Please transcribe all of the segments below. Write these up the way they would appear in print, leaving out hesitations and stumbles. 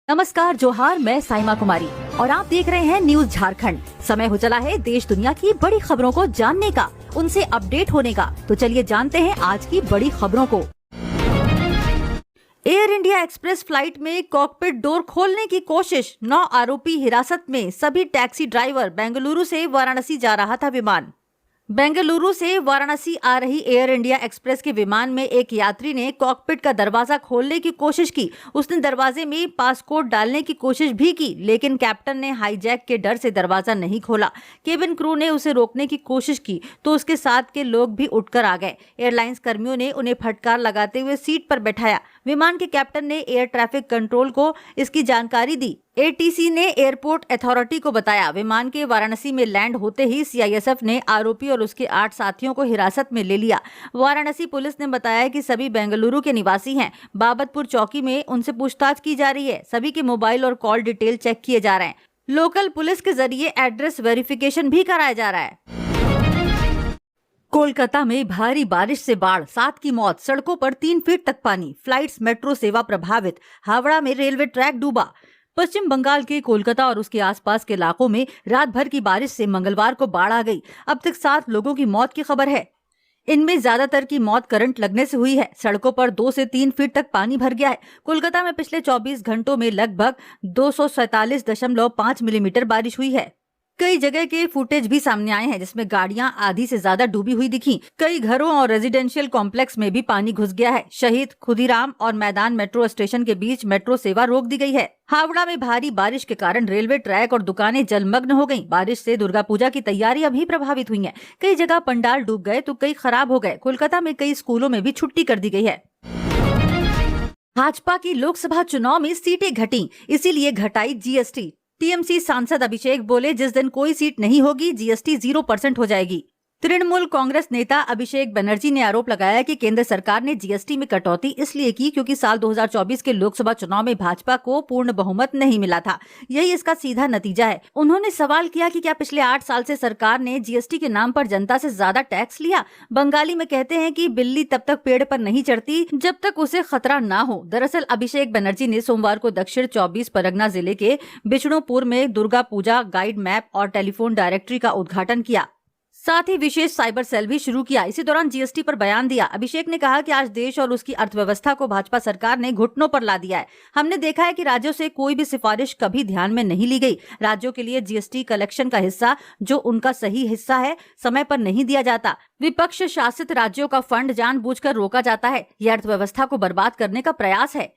नमस्कार, जोहार। मैं साइमा कुमारी और आप देख रहे हैं न्यूज झारखंड। समय हो चला है देश दुनिया की बड़ी खबरों को जानने का, उनसे अपडेट होने का। तो चलिए जानते हैं आज की बड़ी खबरों को। एयर इंडिया एक्सप्रेस फ्लाइट में कॉकपिट डोर खोलने की कोशिश, 9 आरोपी हिरासत में। सभी टैक्सी ड्राइवर। बेंगलुरु से वाराणसी जा रहा था विमान। बेंगलुरु से वाराणसी आ रही एयर इंडिया एक्सप्रेस के विमान में एक यात्री ने कॉकपिट का दरवाजा खोलने की कोशिश की। उसने दरवाजे में पासकोड डालने की कोशिश भी की, लेकिन कैप्टन ने हाईजैक के डर से दरवाजा नहीं खोला। केबिन क्रू ने उसे रोकने की कोशिश की तो उसके साथ के लोग भी उठकर आ गए। एयरलाइंस कर्मियों ने उन्हें फटकार लगाते हुए सीट पर बैठाया। विमान के कैप्टन ने एयर ट्रैफिक कंट्रोल को इसकी जानकारी दी। एटीसी ने एयरपोर्ट अथॉरिटी को बताया। विमान के वाराणसी में लैंड होते ही सीआईएसएफ ने आरोपी और उसके 8 साथियों को हिरासत में ले लिया। वाराणसी पुलिस ने बताया कि सभी बेंगलुरु के निवासी हैं। बाबतपुर चौकी में उनसे पूछताछ की जा रही है। सभी के मोबाइल और कॉल डिटेल चेक किए जा रहे हैं। लोकल पुलिस के जरिए एड्रेस वेरिफिकेशन भी कराया जा रहा है। कोलकाता में भारी बारिश से बाढ़, 7 की मौत। सड़कों पर 3 फीट तक पानी। फ्लाइट्स, मेट्रो सेवा प्रभावित। हावड़ा में रेलवे ट्रैक डूबा। पश्चिम बंगाल के कोलकाता और उसके आसपास के इलाकों में रात भर की बारिश से मंगलवार को बाढ़ आ गई। अब तक 7 लोगों की मौत की खबर है। इनमें ज्यादातर की मौत करंट लगने से हुई है। सड़कों पर 2 से 3 फीट तक पानी भर गया है। कोलकाता में पिछले 24 घंटों में लगभग 247.5 मिलीमीटर बारिश हुई है। कई जगह के फुटेज भी सामने आए हैं जिसमें गाड़ियां आधी से ज्यादा डूबी हुई दिखी। कई घरों और रेजिडेंशियल कॉम्प्लेक्स में भी पानी घुस गया है। शहीद खुदीराम और मैदान मेट्रो स्टेशन के बीच मेट्रो सेवा रोक दी गई है। हावड़ा में भारी बारिश के कारण रेलवे ट्रैक और दुकानें जलमग्न हो गईं। बारिश से दुर्गा पूजा की तैयारियां भी प्रभावित हुई हैं। कई जगह पंडाल डूब गए तो कई खराब हो गए। कोलकाता में कई स्कूलों में भी छुट्टी कर दी गई है। भाजपा की लोकसभा चुनाव में सीटें घटी, इसीलिए घटाई जीएसटी। टीएमसी सांसद अभिषेक बोले, जिस दिन कोई सीट नहीं होगी जीएसटी 0% हो जाएगी। तृणमूल कांग्रेस नेता अभिषेक बनर्जी ने आरोप लगाया कि केंद्र सरकार ने जीएसटी में कटौती इसलिए की क्योंकि साल 2024 के लोकसभा चुनाव में भाजपा को पूर्ण बहुमत नहीं मिला था। यही इसका सीधा नतीजा है। उन्होंने सवाल किया कि क्या पिछले 8 साल से सरकार ने जीएसटी के नाम पर जनता से ज्यादा टैक्स लिया। बंगाली में कहते हैं कि बिल्ली तब तक पेड़ पर नहीं चढ़ती जब तक उसे खतरा ना हो। दरअसल अभिषेक बनर्जी ने सोमवार को दक्षिण 24 परगना जिले के बिष्णुपुर में दुर्गा पूजा गाइड मैप और टेलीफोन डायरेक्टरी का उद्घाटन किया। साथ ही विशेष साइबर सेल भी शुरू किया। इसी दौरान जीएसटी पर बयान दिया। अभिषेक ने कहा कि आज देश और उसकी अर्थव्यवस्था को भाजपा सरकार ने घुटनों पर ला दिया है। हमने देखा है कि राज्यों से कोई भी सिफारिश कभी ध्यान में नहीं ली गई। राज्यों के लिए जीएसटी कलेक्शन का हिस्सा, जो उनका सही हिस्सा है, समय पर नहीं दिया जाता। विपक्ष शासित राज्यों का फंड जानबूझकर रोका जाता है। यह अर्थव्यवस्था को बर्बाद करने का प्रयास है।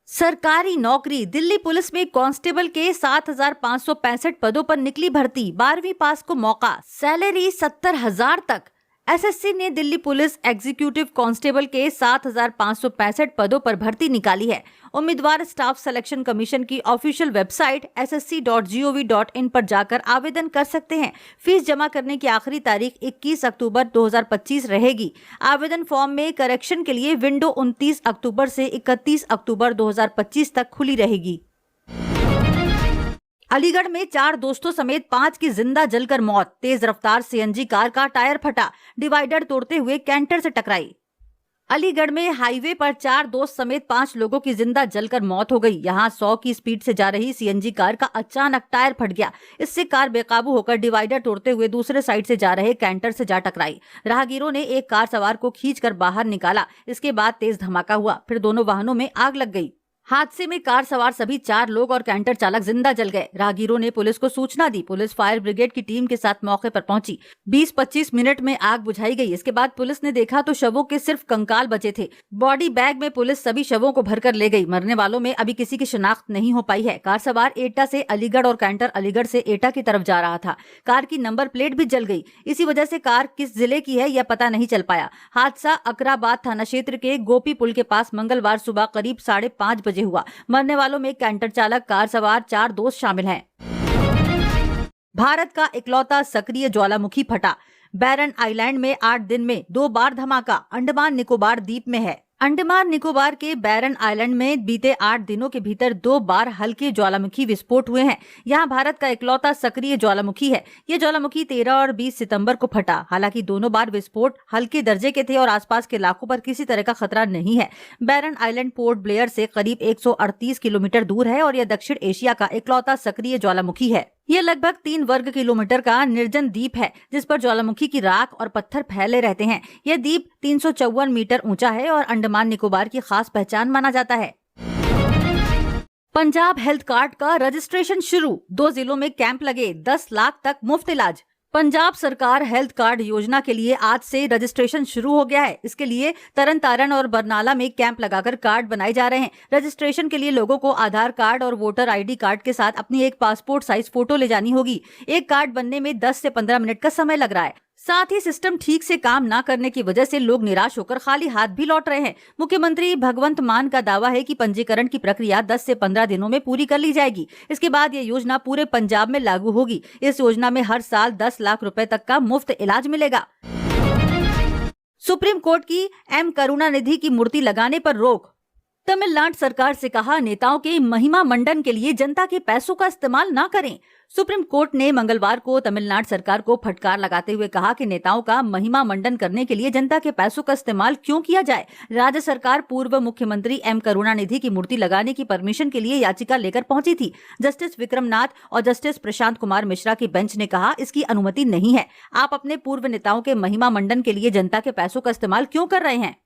सरकारी नौकरी। दिल्ली पुलिस में कांस्टेबल के 7,565 पदों पर निकली भर्ती। 12वीं पास को मौका। सैलरी 70,000 तक। एसएससी ने दिल्ली पुलिस एग्जीक्यूटिव कांस्टेबल के 7,565 पदों पर भर्ती निकाली है। उम्मीदवार स्टाफ सिलेक्शन कमीशन की ऑफिशियल वेबसाइट ssc.gov.in पर जाकर आवेदन कर सकते हैं। फीस जमा करने की आखिरी तारीख 21 अक्टूबर 2025 रहेगी। आवेदन फॉर्म में करेक्शन के लिए विंडो 29 अक्टूबर से 31 अक्टूबर 2025 तक खुली रहेगी। अलीगढ़ में 4 दोस्तों समेत 5 की जिंदा जलकर मौत। तेज रफ्तार सीएनजी कार का टायर फटा, डिवाइडर तोड़ते हुए कैंटर से टकराई। अलीगढ़ में हाईवे पर 4 दोस्त समेत 5 लोगों की जिंदा जलकर मौत हो गई। यहां 100 की स्पीड से जा रही सीएनजी कार का अचानक टायर फट गया। इससे कार बेकाबू होकर डिवाइडर तोड़ते हुए दूसरे साइड से जा रहे कैंटर से जा टकराई। राहगीरों ने एक कार सवार को खींचकर बाहर निकाला। इसके बाद तेज धमाका हुआ, फिर दोनों वाहनों में आग लग गई। हादसे में कार सवार सभी 4 लोग और कैंटर चालक जिंदा जल गए। राहगीरों ने पुलिस को सूचना दी। पुलिस फायर ब्रिगेड की टीम के साथ मौके पर पहुंची। 20-25 मिनट में आग बुझाई गई। इसके बाद पुलिस ने देखा तो शवों के सिर्फ कंकाल बचे थे। बॉडी बैग में पुलिस सभी शवों को भरकर ले गई। मरने वालों में अभी किसी की शिनाख्त नहीं हो पाई है। कार सवार एटा से अलीगढ़ और कैंटर अलीगढ़ से एटा की तरफ जा रहा था। कार की नंबर प्लेट भी जल गई। इसी वजह से कार किस जिले की है यह पता नहीं चल पाया। हादसा अकराबाद थाना क्षेत्र के गोपी पुल के पास मंगलवार सुबह करीब 5:30 बजे हुआ। मरने वालों में कैंटर चालक, कार सवार 4 दोस्त शामिल हैं। भारत का इकलौता सक्रिय ज्वालामुखी फटा। बैरन आइलैंड में 8 दिन में 2 बार धमाका। अंडमान निकोबार द्वीप में है। अंडमान निकोबार के बैरन आइलैंड में बीते 8 दिनों के भीतर 2 बार हल्के ज्वालामुखी विस्फोट हुए हैं। यहाँ भारत का इकलौता सक्रिय ज्वालामुखी है। ये ज्वालामुखी 13 और 20 सितंबर को फटा। हालांकि दोनों बार विस्फोट हल्के दर्जे के थे और आसपास के इलाकों पर किसी तरह का खतरा नहीं है। बैरन आइलैंड पोर्ट ब्लेयर से करीब 138 किलोमीटर दूर है और यह दक्षिण एशिया का इकलौता सक्रिय ज्वालामुखी है। यह लगभग 3 वर्ग किलोमीटर का निर्जन द्वीप है जिस पर ज्वालामुखी की राख और पत्थर फैले रहते हैं। यह द्वीप 354 मीटर ऊंचा है और अंडमान निकोबार की खास पहचान माना जाता है। पंजाब हेल्थ कार्ड का रजिस्ट्रेशन शुरू, 2 जिलों में कैंप लगे, 10 लाख तक मुफ्त इलाज। पंजाब सरकार हेल्थ कार्ड योजना के लिए आज से रजिस्ट्रेशन शुरू हो गया है। इसके लिए तरन तारण और बरनाला में कैंप लगाकर कार्ड बनाए जा रहे हैं। रजिस्ट्रेशन के लिए लोगों को आधार कार्ड और वोटर आईडी कार्ड के साथ अपनी एक पासपोर्ट साइज फोटो ले जानी होगी। एक कार्ड बनने में 10 से 15 मिनट का समय लग रहा है। साथ ही सिस्टम ठीक से काम ना करने की वजह से लोग निराश होकर खाली हाथ भी लौट रहे हैं। मुख्यमंत्री भगवंत मान का दावा है कि पंजीकरण की प्रक्रिया 10 से 15 दिनों में पूरी कर ली जाएगी। इसके बाद ये योजना पूरे पंजाब में लागू होगी। इस योजना में हर साल 10 लाख रुपए तक का मुफ्त इलाज मिलेगा। सुप्रीम कोर्ट की एम करुणानिधि की मूर्ति लगाने पर रोक। तमिलनाडु सरकार से कहा, नेताओं के महिमा मंडन के लिए जनता के पैसों का इस्तेमाल ना करें। सुप्रीम कोर्ट ने मंगलवार को तमिलनाडु सरकार को फटकार लगाते हुए कहा कि नेताओं का महिमा मंडन करने के लिए जनता के पैसों का इस्तेमाल क्यों किया जाए। राज्य सरकार पूर्व मुख्यमंत्री एम करुणानिधि की मूर्ति लगाने की परमिशन के लिए याचिका लेकर पहुंची थी। जस्टिस विक्रमनाथ और जस्टिस प्रशांत कुमार मिश्रा की बेंच ने कहा, इसकी अनुमति नहीं है। आप अपने पूर्व नेताओं के महिमा मंडन के लिए जनता के पैसों का इस्तेमाल क्यों कर रहे हैं।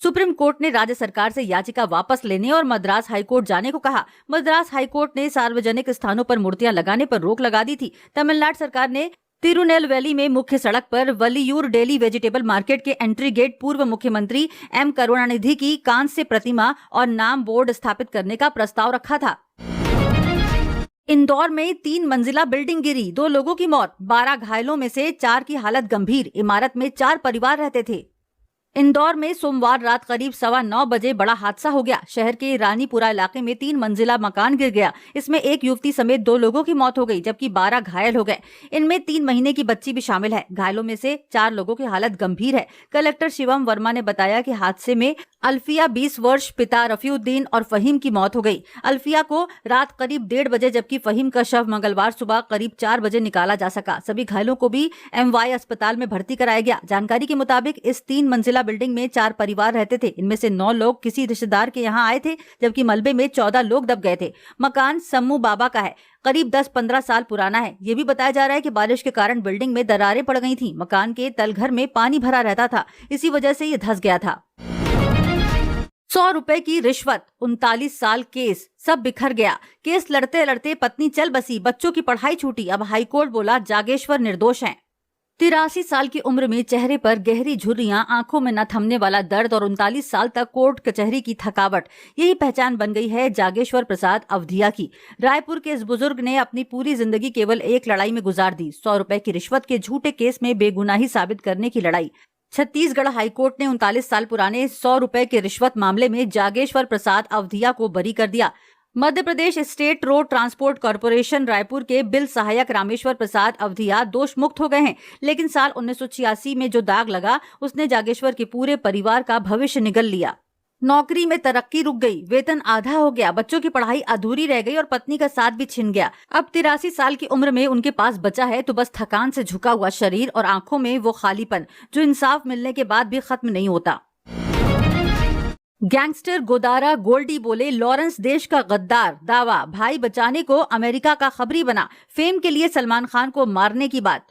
सुप्रीम कोर्ट ने राज्य सरकार से याचिका वापस लेने और मद्रास हाईकोर्ट जाने को कहा। मद्रास हाईकोर्ट ने सार्वजनिक स्थानों पर मूर्तियां लगाने पर रोक लगा दी थी। तमिलनाडु सरकार ने तिरुनेलवेली में मुख्य सड़क पर वलियूर डेली वेजिटेबल मार्केट के एंट्री गेट पूर्व मुख्यमंत्री एम करुणानिधि की कांस्य प्रतिमा और नाम बोर्ड स्थापित करने का प्रस्ताव रखा था। इंदौर में 3 मंजिला बिल्डिंग गिरी, 2 लोगों की मौत, 12 घायलों में से 4 की हालत गंभीर। इमारत में 4 परिवार रहते थे। इंदौर में सोमवार रात करीब 9:15 बजे बड़ा हादसा हो गया। शहर के रानीपुरा इलाके में 3 मंजिला मकान गिर गया। इसमें एक युवती समेत 2 लोगों की मौत हो गई जबकि 12 घायल हो गए। इनमें 3 महीने की बच्ची भी शामिल है। घायलों में से 4 लोगों की हालत गंभीर है। कलेक्टर शिवम वर्मा ने बताया कि हादसे में अल्फिया 20 वर्ष, पिता रफीउद्दीन और फहीम की मौत हो गई। अल्फिया को रात करीब 1:30 बजे जबकि फहीम का शव मंगलवार सुबह करीब 4 बजे निकाला जा सका। सभी घायलों को भी MY अस्पताल में भर्ती कराया गया। जानकारी के मुताबिक इस 3 मंजिला बिल्डिंग में 4 परिवार रहते थे। इनमें से 9 लोग किसी रिश्तेदार के यहाँ आए थे जबकि मलबे में 14 लोग दब गए थे। मकान सम्मू बाबा का है, करीब 10-15 साल पुराना है। ये भी बताया जा रहा है कि बारिश के कारण बिल्डिंग में दरारें पड़ गई थी। मकान के तलघर में पानी भरा रहता था, इसी वजह से ये धंस गया था। 100 रुपए की रिश्वत, 39 साल केस, सब बिखर गया। केस लड़ते लड़ते पत्नी चल बसी, बच्चों की पढ़ाई छूटी। अब हाईकोर्ट बोला जागेश्वर निर्दोष हैं। 83 साल की उम्र में चेहरे पर गहरी झुर्रियां, आंखों में न थमने वाला दर्द और 39 साल तक कोर्ट कचहरी की थकावट, यही पहचान बन गई है जागेश्वर प्रसाद अवधिया की। रायपुर के इस बुजुर्ग ने अपनी पूरी जिंदगी केवल एक लड़ाई में गुजार दी, 100 रुपए की रिश्वत के झूठे केस में बेगुनाही साबित करने की लड़ाई। छत्तीसगढ़ हाईकोर्ट ने 39 साल पुराने 100 रुपए के रिश्वत मामले में जागेश्वर प्रसाद अवधिया को बरी कर दिया। Madhya Pradesh state road transport corporation Raipur के बिल सहायक रामेश्वर प्रसाद अवधिया दोष मुक्त हो गए हैं, लेकिन साल 1986 में जो दाग लगा उसने जागेश्वर के पूरे परिवार का भविष्य निगल लिया। नौकरी में तरक्की रुक गई, वेतन आधा हो गया, बच्चों की पढ़ाई अधूरी रह गई और पत्नी का साथ भी छिन गया। अब 83 साल की उम्र में उनके पास बचा है तो बस थकान से झुका हुआ शरीर और आंखों में वो खालीपन जो इंसाफ मिलने के बाद भी खत्म नहीं होता। गैंगस्टर गोदारा गोल्डी बोले लॉरेंस देश का गद्दार, दावा भाई बचाने को अमेरिका का खबरी बना, फेम के लिए सलमान खान को मारने की बात।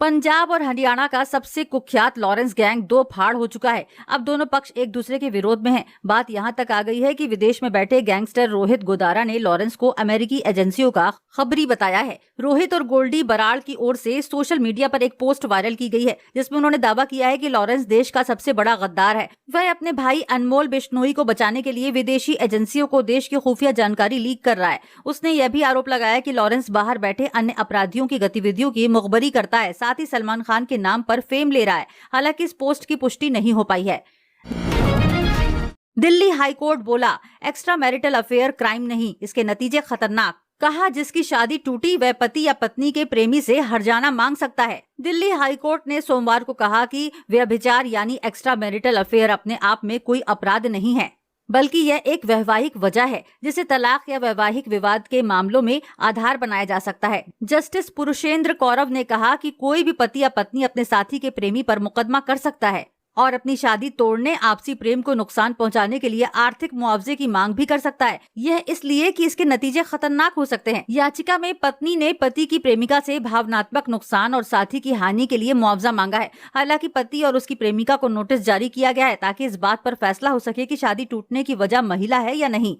पंजाब और हरियाणा का सबसे कुख्यात लॉरेंस गैंग 2 फाड़ हो चुका है। अब दोनों पक्ष एक दूसरे के विरोध में हैं। बात यहां तक आ गई है कि विदेश में बैठे गैंगस्टर रोहित गोदारा ने लॉरेंस को अमेरिकी एजेंसियों का खबरी बताया है। रोहित और गोल्डी बराड़ की ओर से सोशल मीडिया पर एक पोस्ट वायरल की गई है जिसमें उन्होंने दावा किया है कि लॉरेंस देश का सबसे बड़ा गद्दार है। वह अपने भाई अनमोल बिश्नोई को बचाने के लिए विदेशी एजेंसियों को देश की खुफिया जानकारी लीक कर रहा है। उसने यह भी आरोप लगाया कि लॉरेंस बाहर बैठे अन्य अपराधियों की गतिविधियों की मुखबरी करता है, साथ ही सलमान खान के नाम पर फेम ले रहा है। हालांकि इस पोस्ट की पुष्टि नहीं हो पाई है। दिल्ली हाईकोर्ट बोला एक्स्ट्रा मैरिटल अफेयर क्राइम नहीं, इसके नतीजे खतरनाक। कहा जिसकी शादी टूटी वह पति या पत्नी के प्रेमी से हर्जाना मांग सकता है। दिल्ली हाईकोर्ट ने सोमवार को कहा कि व्यभिचार यानी एक्स्ट्रा मैरिटल अफेयर अपने आप में कोई अपराध नहीं है, बल्कि यह एक वैवाहिक वजह है जिसे तलाक या वैवाहिक विवाद के मामलों में आधार बनाया जा सकता है। जस्टिस पुरुषेंद्र कौरव ने कहा कि कोई भी पति या पत्नी अपने साथी के प्रेमी पर मुकदमा कर सकता है और अपनी शादी तोड़ने, आपसी प्रेम को नुकसान पहुंचाने के लिए आर्थिक मुआवजे की मांग भी कर सकता है। यह इसलिए कि इसके नतीजे खतरनाक हो सकते हैं। याचिका में पत्नी ने पति की प्रेमिका से भावनात्मक नुकसान और साथी की हानि के लिए मुआवजा मांगा है। हालांकि पति और उसकी प्रेमिका को नोटिस जारी किया गया है ताकि इस बात पर फैसला हो सके कि शादी टूटने की वजह महिला है या नहीं।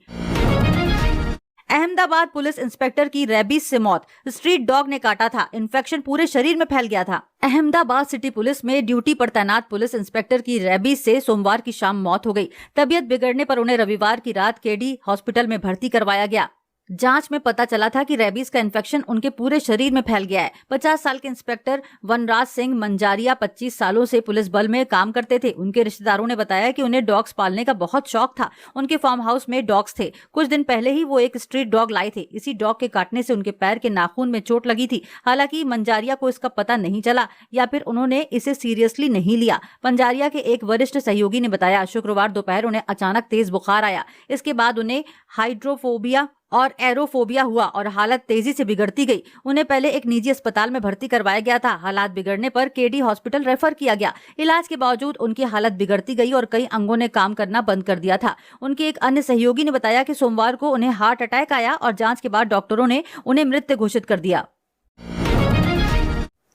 अहमदाबाद पुलिस इंस्पेक्टर की रेबीज से मौत, स्ट्रीट डॉग ने काटा था, इन्फेक्शन पूरे शरीर में फैल गया था। अहमदाबाद सिटी पुलिस में ड्यूटी पर तैनात पुलिस इंस्पेक्टर की रेबीज से सोमवार की शाम मौत हो गई। तबीयत बिगड़ने पर उन्हें रविवार की रात केडी हॉस्पिटल में भर्ती करवाया गया। जांच में पता चला था कि रेबीज का इन्फेक्शन उनके पूरे शरीर में फैल गया है। 50 साल के इंस्पेक्टर वनराज सिंह मंजारिया 25 सालों से पुलिस बल में काम करते थे। उनके रिश्तेदारों ने बताया कि उन्हें डॉग्स पालने का बहुत शौक था। उनके फार्म हाउस में डॉग्स थे। कुछ दिन पहले ही वो एक स्ट्रीट डॉग लाए थे। इसी डॉग के काटने से उनके पैर के नाखून में चोट लगी थी। हालांकि मंजारिया को इसका पता नहीं चला या फिर उन्होंने इसे सीरियसली नहीं लिया। मंजारिया के एक वरिष्ठ सहयोगी ने बताया, शुक्रवार दोपहर उन्हें अचानक तेज बुखार आया। इसके बाद उन्हें हाइड्रोफोबिया और एरोफोबिया हुआ और हालत तेजी से बिगड़ती गई। उन्हें पहले एक निजी अस्पताल में भर्ती करवाया गया था। हालात बिगड़ने पर केडी हॉस्पिटल रेफर किया गया। इलाज के बावजूद उनकी हालत बिगड़ती गई और कई अंगों ने काम करना बंद कर दिया था। उनके एक अन्य सहयोगी ने बताया कि सोमवार को उन्हें हार्ट अटैक आया और जांच के बाद डॉक्टरों ने उन्हें मृत घोषित कर दिया।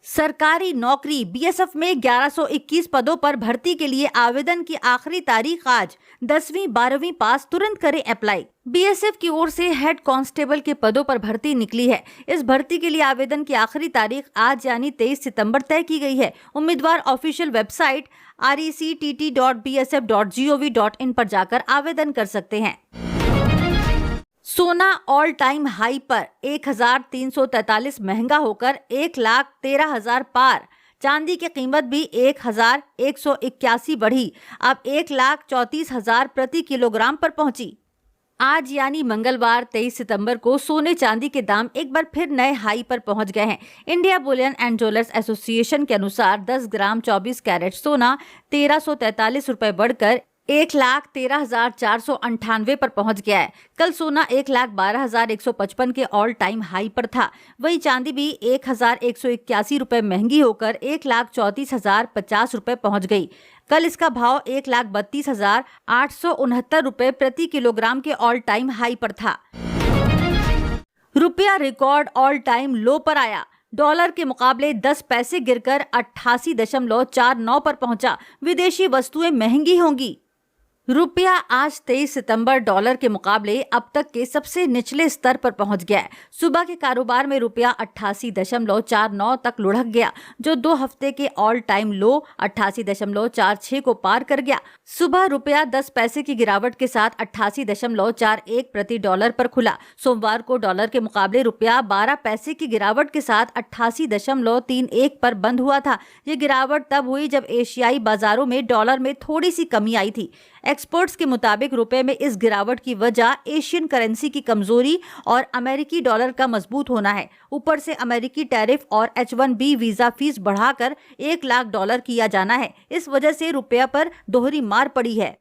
सरकारी नौकरी बीएसएफ में 1121 पदों पर भर्ती के लिए आवेदन की आखिरी तारीख आज। 10वीं 12वीं पास तुरंत करें अप्लाई। बीएसएफ की ओर से हेड कांस्टेबल के पदों पर भर्ती निकली है। इस भर्ती के लिए आवेदन की आखिरी तारीख आज यानी 23 सितंबर तय की गई है। उम्मीदवार ऑफिशियल वेबसाइट rectt.bsf.gov.in पर जाकर आवेदन कर सकते हैं। सोना ऑल टाइम हाई पर 1343 महंगा होकर 1,13,000 पार। चांदी की कीमत भी 1,181 बढ़ी, अब 1,34,000 प्रति किलोग्राम पर पहुंची। आज यानी मंगलवार 23 सितंबर को सोने चांदी के दाम एक बार फिर नए हाई पर पहुंच गए हैं। India Boolean and jewellers association के अनुसार 10 ग्राम 24 कैरेट सोना 1,343 रुपए बढ़कर 1,13,498 पर पहुंच गया है। कल सोना 1,12,155 के ऑल टाइम हाई पर था। वहीं चांदी भी 1,181 रुपए महंगी होकर 1,34,050 रुपए पहुंच गई। कल इसका भाव 1,32,869 रुपए प्रति किलोग्राम के ऑल टाइम हाई पर था। रुपया रिकॉर्ड ऑल टाइम लो पर आया। डॉलर के मुकाबले 10 पैसे गिरकर 88.49 पर पहुंचा। विदेशी वस्तुएं महंगी होंगी। रुपया आज 23 सितंबर डॉलर के मुकाबले अब तक के सबसे निचले स्तर पर पहुंच गया है। सुबह के कारोबार में रुपया 88.49 तक लुढ़क गया, जो 2 हफ्ते के ऑल टाइम लो 88.46 को पार कर गया। सुबह रुपया 10 पैसे की गिरावट के साथ 88.41 प्रति डॉलर पर खुला। सोमवार को डॉलर के मुकाबले रुपया 12 पैसे की गिरावट के साथ 88.31 पर बंद हुआ था। ये गिरावट तब हुई जब एशियाई बाजारों में डॉलर में थोड़ी सी कमी आई थी। एक्सपर्ट्स के मुताबिक रुपए में इस गिरावट की वजह एशियन करेंसी की कमजोरी और अमेरिकी डॉलर का मजबूत होना है। ऊपर से अमेरिकी टैरिफ और H-1B वीजा फीस बढ़ाकर $1 लाख किया जाना है। इस वजह से रुपया पर दोहरी मार पड़ी है।